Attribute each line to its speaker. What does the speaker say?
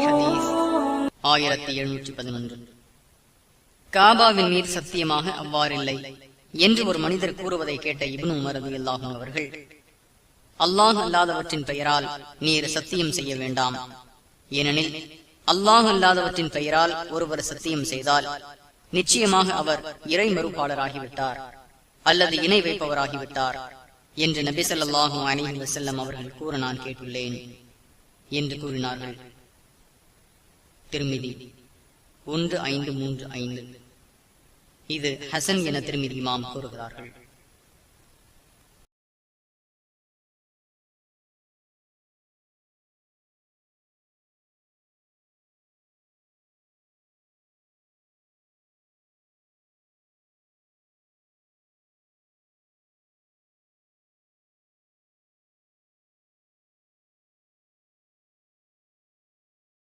Speaker 1: ஹதீஸ் 1711. காபாவின் மீது சத்தியமாக அவ்வாறில்லை என்று ஒரு மனிதர் கூறுவதை கேட்ட இப்னு உமர் ரலியல்லாஹு அன்ஹு அவர்கள், அல்லாஹ் அல்லாதவற்றின் பெயரால் நீர் சத்தியம் செய்ய வேண்டாம். ஏனெனில் அல்லாஹ் அல்லாதவற்றின் பெயரால் ஒருவர் சத்தியம் செய்தால் நிச்சயமாக அவர் இறை மறுப்பாளராகிவிட்டார் அல்லது இணை வைப்பவராகிவிட்டார் என்று நபி ஸல்லல்லாஹு அலைஹி வஸல்லம் அவர்கள் கூற நான் கேட்டுள்ளேன் என்று கூறினார்கள். திர்மிதி 1535. இது ஹசன் என திர்மிதி இமாம் கூறுகிறார்கள்.